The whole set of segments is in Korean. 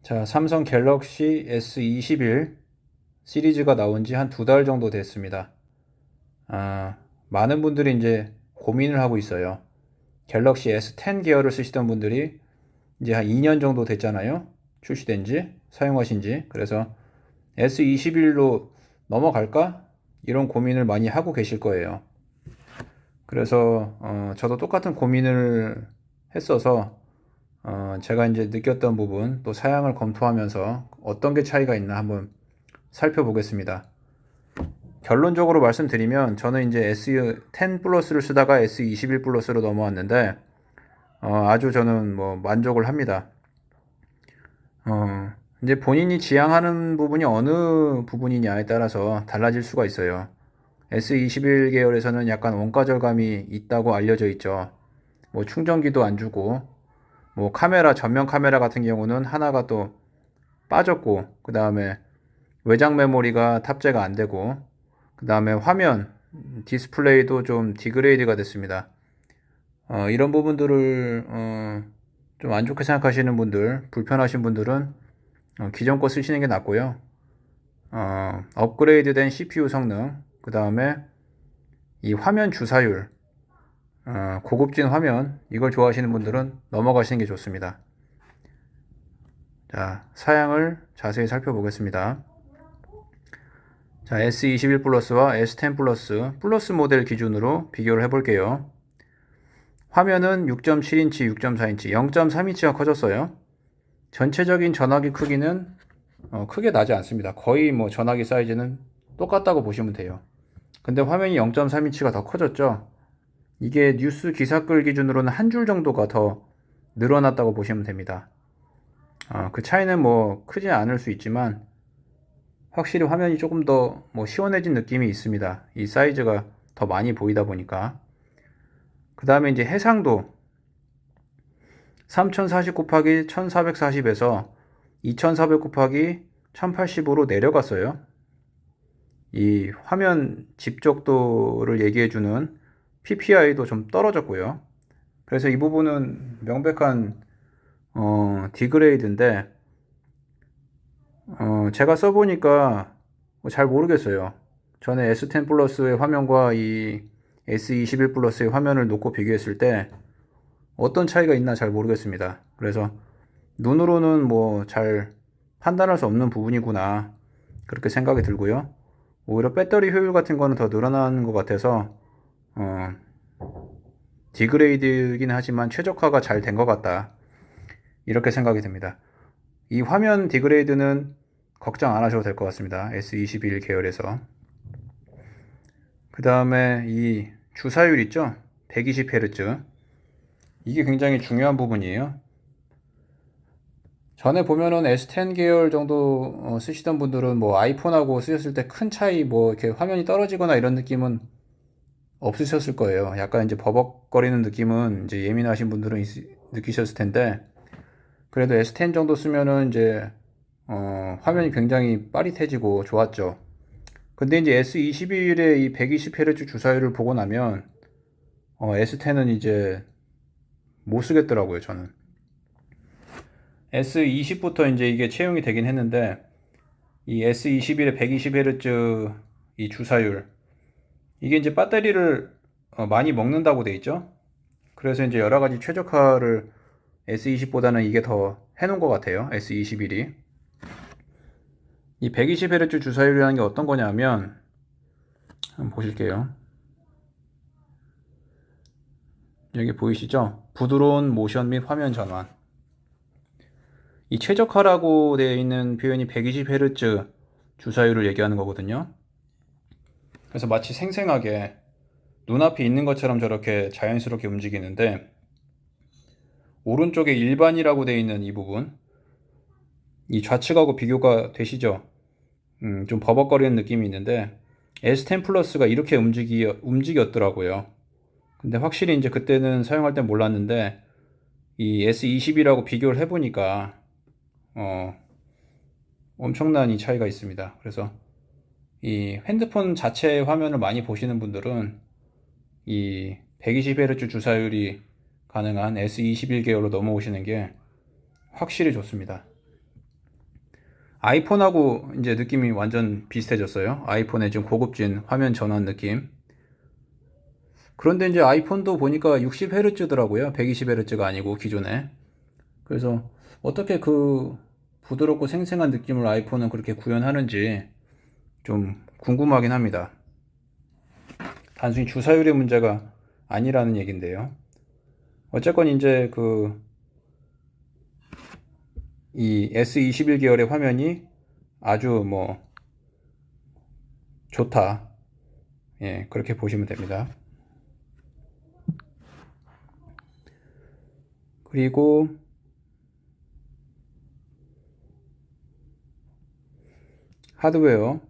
자, 삼성 갤럭시 S21 시리즈가 나온 지 한 두 달 정도 됐습니다. 많은 분들이 이제 고민을 하고 있어요. 갤럭시 S10 계열을 쓰시던 분들이 이제 한 2년 정도 됐잖아요. 출시된 지, 사용하신 지. 그래서 S21로 넘어갈까? 이런 고민을 많이 하고 계실 거예요. 그래서 저도 똑같은 고민을 했어서 제가 이제 느꼈던 부분, 또 사양을 검토하면서 어떤 게 차이가 있나 한번 살펴보겠습니다. 결론적으로 말씀드리면 저는 이제 S10 플러스를 쓰다가 S21 플러스로 넘어왔는데 아주 저는 뭐 만족을 합니다. 이제 본인이 지향하는 부분이 어느 부분이냐에 따라서 달라질 수가 있어요. S21 계열에서는 약간 원가 절감이 있다고 알려져 있죠. 뭐 충전기도 안 주고, 뭐 카메라, 전면 카메라 같은 경우는 하나가 또 빠졌고, 그 다음에 외장 메모리가 탑재가 안 되고, 그 다음에 화면, 디스플레이도 좀 디그레이드가 됐습니다. 이런 부분들을 좀 안 좋게 생각하시는 분들, 불편하신 분들은 기존 거 쓰시는 게 낫고요. 업그레이드된 CPU 성능, 그 다음에 이 화면 주사율, 고급진 화면, 이걸 좋아하시는 분들은 넘어가시는 게 좋습니다. 자, 사양을 자세히 살펴보겠습니다. 자, S21 플러스와 S10 플러스 모델 기준으로 비교를 해볼게요. 화면은 6.7인치, 6.4인치, 0.3인치가 커졌어요. 전체적인 전화기 크기는 크게 나지 않습니다. 거의 뭐 전화기 사이즈는 똑같다고 보시면 돼요. 근데 화면이 0.3인치가 더 커졌죠. 이게 뉴스 기사글 기준으로는 한 줄 정도가 더 늘어났다고 보시면 됩니다. 그 차이는 뭐 크지 않을 수 있지만 확실히 화면이 조금 더 뭐 시원해진 느낌이 있습니다. 이 사이즈가 더 많이 보이다 보니까. 그 다음에 이제 해상도 3040 곱하기 1440에서 2400 곱하기 1080으로 내려갔어요. 이 화면 집적도를 얘기해주는 PPI도 좀 떨어졌고요. 그래서 이 부분은 명백한 디그레이드인데 제가 써보니까 잘 모르겠어요. 저는 S10 플러스의 화면과 이 S21 플러스의 화면을 놓고 비교했을 때 어떤 차이가 있나 잘 모르겠습니다. 그래서 눈으로는 뭐 잘 판단할 수 없는 부분이구나 그렇게 생각이 들고요. 오히려 배터리 효율 같은 거는 더 늘어나는 것 같아서 디그레이드이긴 하지만 최적화가 잘 된 것 같다 이렇게 생각이 듭니다. 이 화면 디그레이드는 걱정 안 하셔도 될 것 같습니다. S21 계열에서. 그 다음에 이 주사율 있죠? 120Hz. 이게 굉장히 중요한 부분이에요. 전에 보면은 S10 계열 정도 쓰시던 분들은 뭐 아이폰하고 쓰셨을 때 큰 차이 뭐 이렇게 화면이 떨어지거나 이런 느낌은 없으셨을 거예요. 약간 이제 버벅거리는 느낌은 이제 예민하신 분들은 느끼셨을 텐데 그래도 S10 정도 쓰면은 이제 화면이 굉장히 빠릿해지고 좋았죠. 근데 이제 S21의 이 120Hz 주사율을 보고 나면 S10은 이제 못 쓰겠더라고요, 저는. S20부터 이제 이게 채용이 되긴 했는데 이 S21의 120Hz 이 주사율 이게 이제 배터리를 많이 먹는다고 돼 있죠. 그래서 이제 여러 가지 최적화를 S20보다는 이게 더 해놓은 것 같아요. S21이. 이 120Hz 주사율이라는 게 어떤 거냐면 한번 보실게요. 여기 보이시죠? 부드러운 모션 및 화면 전환. 이 최적화라고 되어 있는 표현이 120Hz 주사율을 얘기하는 거거든요. 그래서 마치 생생하게 눈앞에 있는 것처럼 저렇게 자연스럽게 움직이는데 오른쪽에 일반이라고 되어 있는 이 부분 이 좌측하고 비교가 되시죠? 좀 버벅거리는 느낌이 있는데 S10 플러스가 이렇게 움직였더라고요. 근데 확실히 이제 그때는 사용할 땐 몰랐는데 이 S20이라고 비교를 해보니까 엄청난 이 차이가 있습니다. 그래서 이 핸드폰 자체 화면을 많이 보시는 분들은 이 120Hz 주사율이 가능한 S21 계열로 넘어오시는 게 확실히 좋습니다. 아이폰하고 이제 느낌이 완전 비슷해졌어요. 아이폰의 좀 고급진 화면 전환 느낌. 그런데 이제 아이폰도 보니까 60Hz더라고요. 120Hz가 아니고 기존에. 그래서 어떻게 그 부드럽고 생생한 느낌을 아이폰은 그렇게 구현하는지 좀 궁금하긴 합니다. 단순히 주사율의 문제가 아니라는 얘긴데요. 어쨌건 이제 이 S21 계열의 화면이 아주 뭐 좋다. 예, 그렇게 보시면 됩니다. 그리고 하드웨어,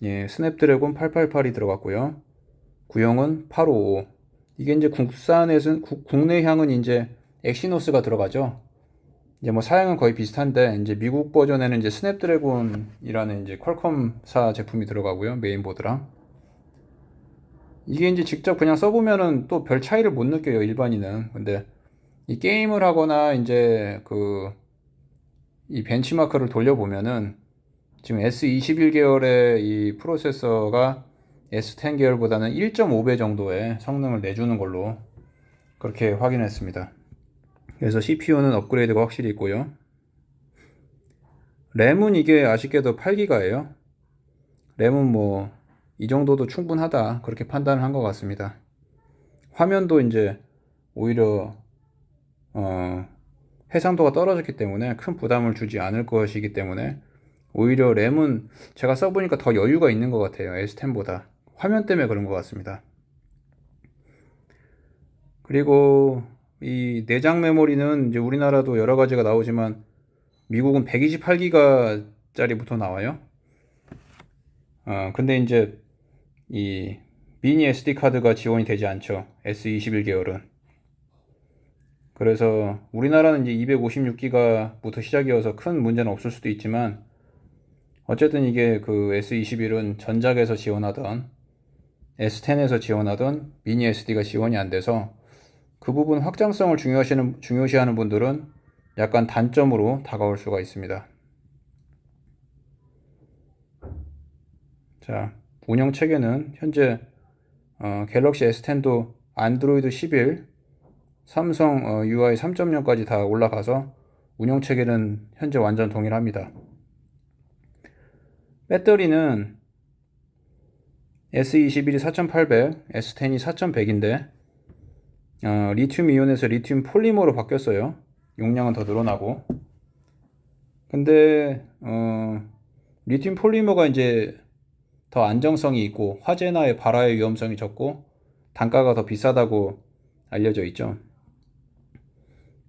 예, 스냅드래곤 888이 들어갔고요. 구형은 855. 이게 이제 국내향은 이제 엑시노스가 들어가죠. 이제 뭐 사양은 거의 비슷한데 이제 미국 버전에는 이제 스냅드래곤이라는 이제 퀄컴사 제품이 들어가고요. 메인보드랑. 이게 이제 직접 그냥 써보면은 또 별 차이를 못 느껴요, 일반인은. 근데 이 게임을 하거나 이제 이 벤치마크를 돌려보면은 지금 S21 계열의 이 프로세서가 S10 계열보다는 1.5배 정도의 성능을 내주는 걸로 그렇게 확인했습니다. 그래서 CPU는 업그레이드가 확실히 있고요. 램은 이게 아쉽게도 8기가예요. 램은 뭐 이 정도도 충분하다 그렇게 판단을 한 것 같습니다. 화면도 이제 오히려 해상도가 떨어졌기 때문에 큰 부담을 주지 않을 것이기 때문에 오히려 램은 제가 써보니까 더 여유가 있는 것 같아요. S10보다. 화면 때문에 그런 것 같습니다. 그리고 이 내장 메모리는 이제 우리나라도 여러 가지가 나오지만 미국은 128기가짜리부터 나와요. 근데 이제 이 미니 SD 카드가 지원이 되지 않죠. S21 계열은. 그래서 우리나라는 이제 256기가부터 시작이어서 큰 문제는 없을 수도 있지만 어쨌든 이게 그 S21은 전작에서 지원하던 S10에서 지원하던 미니 SD가 지원이 안 돼서 그 부분 확장성을 중요시하는 분들은 약간 단점으로 다가올 수가 있습니다. 자, 운영 체계는 현재 갤럭시 S10도 안드로이드 11, 삼성 UI 3.0까지 다 올라가서 운영 체계는 현재 완전 동일합니다. 배터리는 S21이 4800, S10이 4100인데 리튬 이온에서 리튬 폴리머로 바뀌었어요. 용량은 더 늘어나고. 근데 리튬 폴리머가 이제 더 안정성이 있고 화재나 발화의 위험성이 적고 단가가 더 비싸다고 알려져 있죠.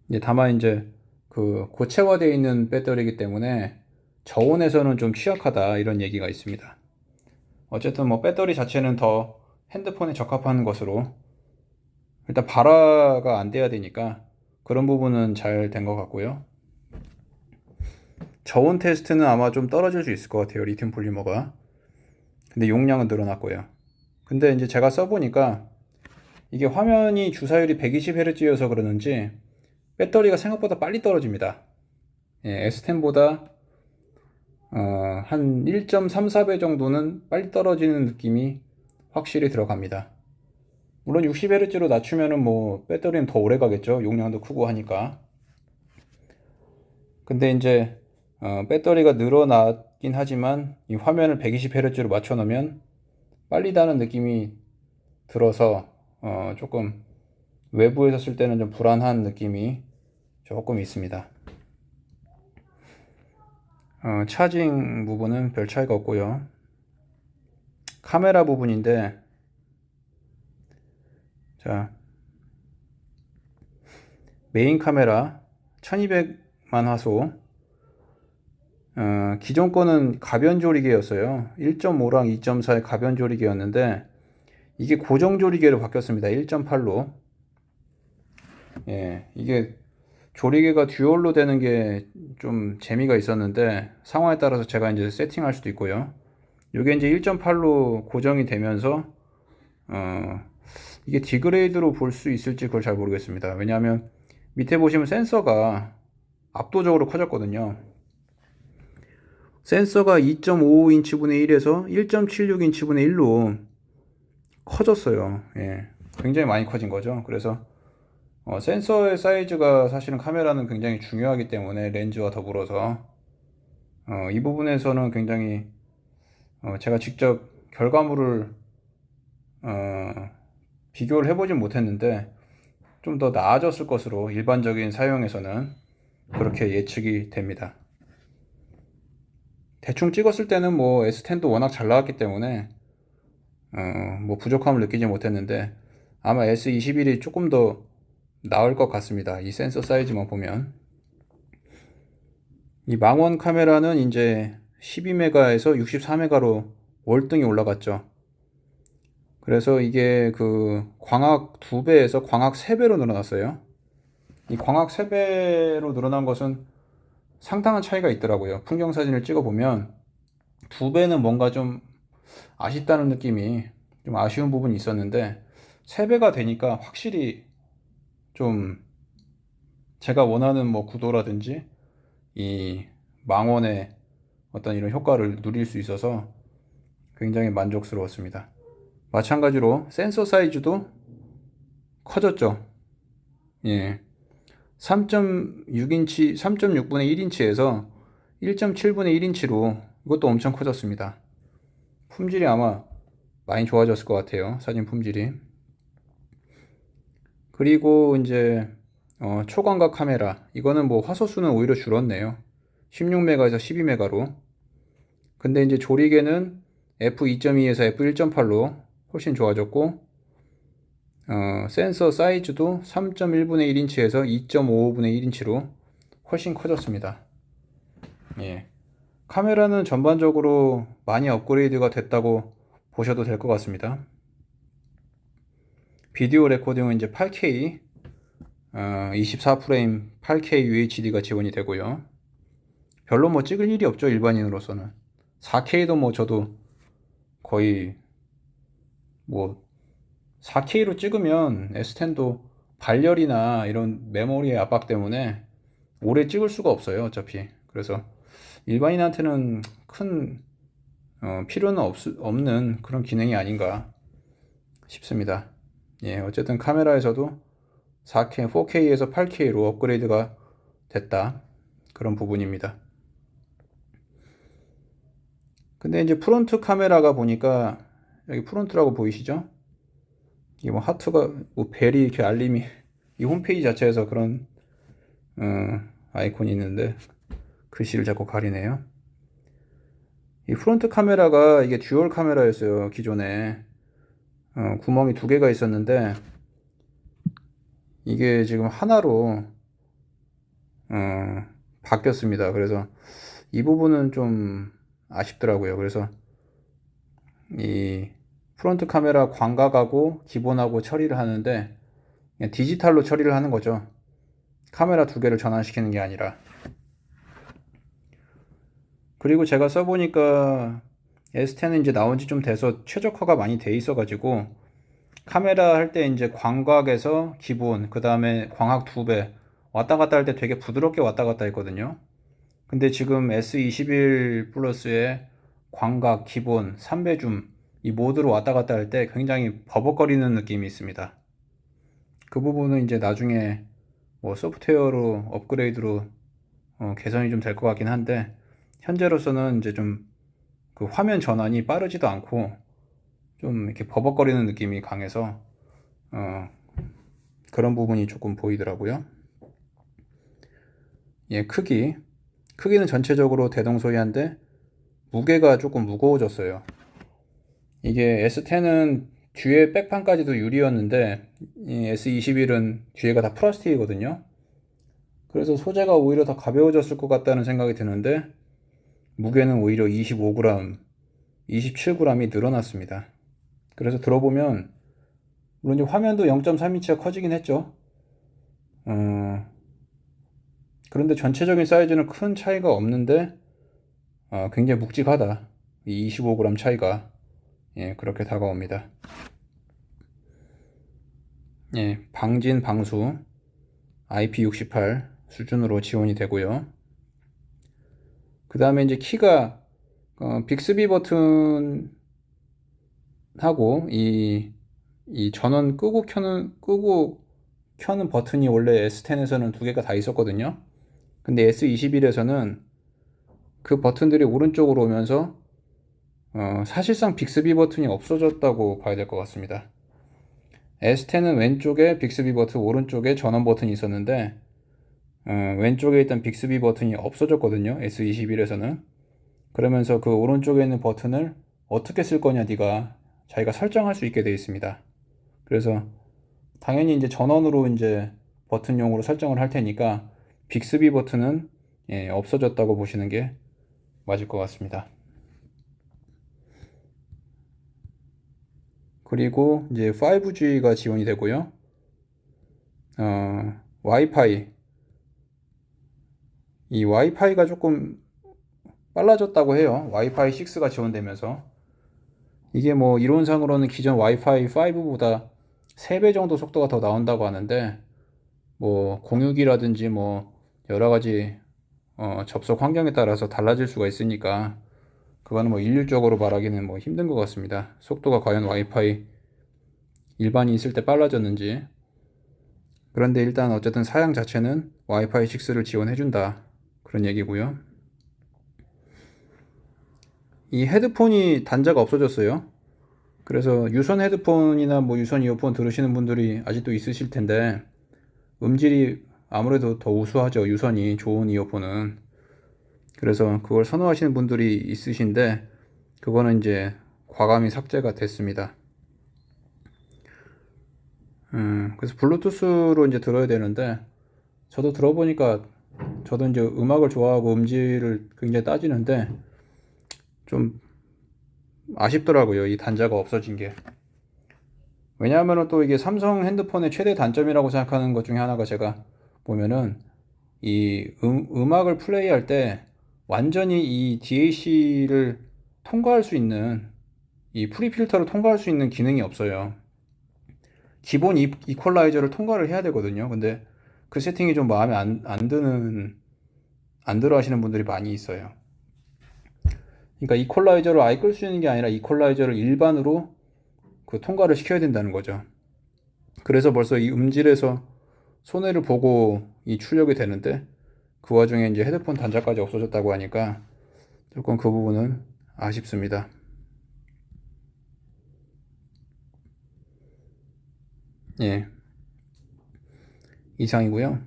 이제 다만 이제 그 고체화되어 있는 배터리이기 때문에 저온에서는 좀 취약하다 이런 얘기가 있습니다. 어쨌든 뭐 배터리 자체는 더 핸드폰에 적합한 것으로 일단 발화가 안 돼야 되니까 그런 부분은 잘 된 것 같고요. 저온 테스트는 아마 좀 떨어질 수 있을 것 같아요. 리튬 폴리머가. 근데 용량은 늘어났고요. 근데 이제 제가 써보니까 이게 화면이 주사율이 120Hz여서 그러는지 배터리가 생각보다 빨리 떨어집니다. 예, S10보다 한 1.34배 정도는 빨리 떨어지는 느낌이 확실히 들어갑니다. 물론 60Hz로 낮추면은 뭐 배터리는 더 오래 가겠죠. 용량도 크고 하니까. 근데 이제 배터리가 늘어나긴 하지만 이 화면을 120Hz로 맞춰 놓으면 빨리 다는 느낌이 들어서 조금 외부에서 쓸 때는 좀 불안한 느낌이 조금 있습니다. 차징 부분은 별 차이가 없고요. 카메라 부분인데 자, 메인 카메라 1200만 화소. 기존 거는 가변 조리개였어요. 1.5랑 2.4의 가변 조리개였는데 이게 고정 조리개로 바뀌었습니다. 1.8로. 예, 이게 조리개가 듀얼로 되는 게 좀 재미가 있었는데 상황에 따라서 제가 이제 세팅할 수도 있고요. 이게 이제 1.8로 고정이 되면서 이게 디그레이드로 볼 수 있을지 그걸 잘 모르겠습니다. 왜냐하면 밑에 보시면 센서가 압도적으로 커졌거든요. 센서가 2.55인치 분의 1에서 1.76인치 분의 1로 커졌어요. 예. 굉장히 많이 커진 거죠. 그래서 센서의 사이즈가 사실은 카메라는 굉장히 중요하기 때문에 렌즈와 더불어서 이 부분에서는 굉장히 제가 직접 결과물을 비교를 해보진 못했는데 좀 더 나아졌을 것으로 일반적인 사용에서는 그렇게 예측이 됩니다. 대충 찍었을 때는 뭐 S10도 워낙 잘 나왔기 때문에 뭐 부족함을 느끼지 못했는데 아마 S21이 조금 더 나을 것 같습니다. 이 센서 사이즈만 보면. 이 망원 카메라는 이제 12메가에서 64메가로 월등히 올라갔죠. 그래서 이게 그 광학 2배에서 광학 3배로 늘어났어요. 이 광학 3배로 늘어난 것은 상당한 차이가 있더라고요. 풍경 사진을 찍어보면 2배는 뭔가 좀 아쉽다는 느낌이 좀 아쉬운 부분이 있었는데 3배가 되니까 확실히 좀 제가 원하는 뭐 구도라든지 이 망원의 어떤 이런 효과를 누릴 수 있어서 굉장히 만족스러웠습니다. 마찬가지로 센서 사이즈도 커졌죠. 예. 3.6인치, 3.6분의 1인치에서 1.7분의 1인치로 이것도 엄청 커졌습니다. 품질이 아마 많이 좋아졌을 것 같아요. 사진 품질이. 그리고 이제 초광각 카메라. 이거는 뭐 화소수는 오히려 줄었네요. 16메가에서 12메가로. 근데 이제 조리개는 f2.2에서 f1.8로 훨씬 좋아졌고 센서 사이즈도 3.1분의 1인치에서 2.55분의 1인치로 훨씬 커졌습니다. 예. 카메라는 전반적으로 많이 업그레이드가 됐다고 보셔도 될 것 같습니다. 비디오 레코딩은 이제 8K 24프레임 8K UHD가 지원이 되고요. 별로 뭐 찍을 일이 없죠, 일반인으로서는. 4K도 뭐 저도 거의 뭐 4K로 찍으면 S10도 발열이나 이런 메모리의 압박 때문에 오래 찍을 수가 없어요, 어차피. 그래서 일반인한테는 큰 필요는 없는 그런 기능이 아닌가 싶습니다. 예, 어쨌든 카메라에서도 4K, 4K에서 8K로 업그레이드가 됐다. 그런 부분입니다. 근데 이제 프론트 카메라가 보니까 여기 프론트라고 보이시죠? 이게 뭐 하트가 뭐 벨이 이렇게 알림이 이 홈페이지 자체에서 그런 아이콘이 있는데 글씨를 자꾸 가리네요. 이 프론트 카메라가 이게 듀얼 카메라였어요. 기존에 구멍이 2개가 있었는데 이게 지금 하나로 바뀌었습니다. 그래서 이 부분은 좀 아쉽더라고요. 그래서 이 프론트 카메라 광각하고 기본하고 처리를 하는데 그냥 디지털로 처리를 하는 거죠. 카메라 2개를 전환시키는 게 아니라. 그리고 제가 써보니까 S10은 이제 나온 지 좀 돼서 최적화가 많이 돼 있어 가지고 카메라 할 때 이제 광각에서 기본, 그 다음에 광학 2배 왔다 갔다 할 때 되게 부드럽게 왔다 갔다 했거든요. 근데 지금 S21 플러스에 광각, 기본, 3배 줌 이 모드로 왔다 갔다 할 때 굉장히 버벅거리는 느낌이 있습니다. 그 부분은 이제 나중에 뭐 소프트웨어로 업그레이드로 개선이 좀 될 것 같긴 한데 현재로서는 이제 좀 그 화면 전환이 빠르지도 않고 좀 이렇게 버벅거리는 느낌이 강해서 그런 부분이 조금 보이더라고요. 예, 크기는 전체적으로 대동소이한데 무게가 조금 무거워졌어요. 이게 S10은 뒤에 백판까지도 유리였는데 이 S21은 뒤에가 다 플라스틱이거든요. 그래서 소재가 오히려 더 가벼워졌을 것 같다는 생각이 드는데 무게는 오히려 25g, 27g이 늘어났습니다. 그래서 들어보면 물론 이제 화면도 0.3인치가 커지긴 했죠. 그런데 전체적인 사이즈는 큰 차이가 없는데 굉장히 묵직하다. 이 25g 차이가 예, 그렇게 다가옵니다. 예, 방진 방수 IP68 수준으로 지원이 되고요. 그 다음에 이제 키가 빅스비 버튼하고 이 전원 끄고 켜는 버튼이 원래 S10에서는 두 개가 다 있었거든요. 근데 S21에서는 그 버튼들이 오른쪽으로 오면서 사실상 빅스비 버튼이 없어졌다고 봐야 될 것 같습니다. S10은 왼쪽에 빅스비 버튼, 오른쪽에 전원 버튼이 있었는데 왼쪽에 있던 빅스비 버튼이 없어졌거든요. S21에서는. 그러면서 그 오른쪽에 있는 버튼을 어떻게 쓸 거냐 네가 자기가 설정할 수 있게 되어 있습니다. 그래서 당연히 이제 전원으로 이제 버튼용으로 설정을 할 테니까 빅스비 버튼은 없어졌다고 보시는 게 맞을 것 같습니다. 그리고 이제 5G가 지원이 되고요. 와이파이. 이 와이파이가 조금 빨라졌다고 해요. 와이파이 6가 지원되면서. 이게 뭐 이론상으로는 기존 와이파이 5보다 3배 정도 속도가 더 나온다고 하는데, 뭐 공유기라든지 뭐 여러 가지 접속 환경에 따라서 달라질 수가 있으니까 그거는 뭐 일률적으로 말하기는 뭐 힘든 것 같습니다. 속도가 과연 와이파이 일반이 있을 때 빨라졌는지. 그런데 일단 어쨌든 사양 자체는 와이파이 6를 지원해준다, 그런 얘기고요. 이 헤드폰이 단자가 없어졌어요. 그래서 유선 헤드폰이나 뭐 유선 이어폰 들으시는 분들이 아직도 있으실 텐데, 음질이 아무래도 더 우수하죠, 유선이 좋은 이어폰은. 그래서 그걸 선호하시는 분들이 있으신데, 그거는 이제 과감히 삭제가 됐습니다. 그래서 블루투스로 이제 들어야 되는데, 저도 들어보니까 저도 이제 음악을 좋아하고 음질을 굉장히 따지는데 좀 아쉽더라고요, 이 단자가 없어진 게. 왜냐하면 또 이게 삼성 핸드폰의 최대 단점이라고 생각하는 것 중에 하나가, 제가 보면은 이 음악을 플레이할 때 완전히 이 DAC를 통과할 수 있는, 이 프리필터를 통과할 수 있는 기능이 없어요. 기본 이퀄라이저를 통과를 해야 되거든요. 근데 그 세팅이 좀 마음에 안 들어 하시는 분들이 많이 있어요. 그러니까 이퀄라이저를 아예 끌 수 있는 게 아니라 이퀄라이저를 일반으로 그 통과를 시켜야 된다는 거죠. 그래서 벌써 이 음질에서 손해를 보고 이 출력이 되는데, 그 와중에 이제 헤드폰 단자까지 없어졌다고 하니까 조금 그 부분은 아쉽습니다. 예, 이상이고요.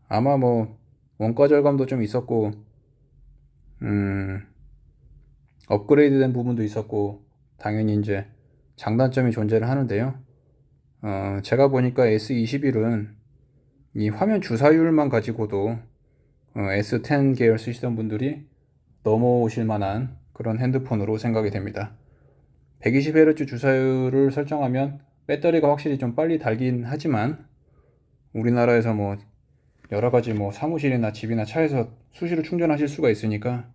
아마 뭐 원가 절감도 좀 있었고, 업그레이드 된 부분도 있었고, 당연히 이제 장단점이 존재를 하는데요. 제가 보니까 S21은 이 화면 주사율만 가지고도 S10 계열 쓰시던 분들이 넘어오실 만한 그런 핸드폰으로 생각이 됩니다. 120Hz 주사율을 설정하면 배터리가 확실히 좀 빨리 닳긴 하지만, 우리나라에서 뭐 여러 가지 뭐 사무실이나 집이나 차에서 수시로 충전하실 수가 있으니까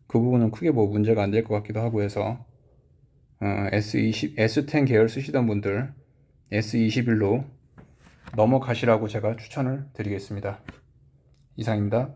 그 부분은 크게 뭐 문제가 안 될 것 같기도 하고 해서 S10 계열 쓰시던 분들 S21로 넘어가시라고 제가 추천을 드리겠습니다. 이상입니다.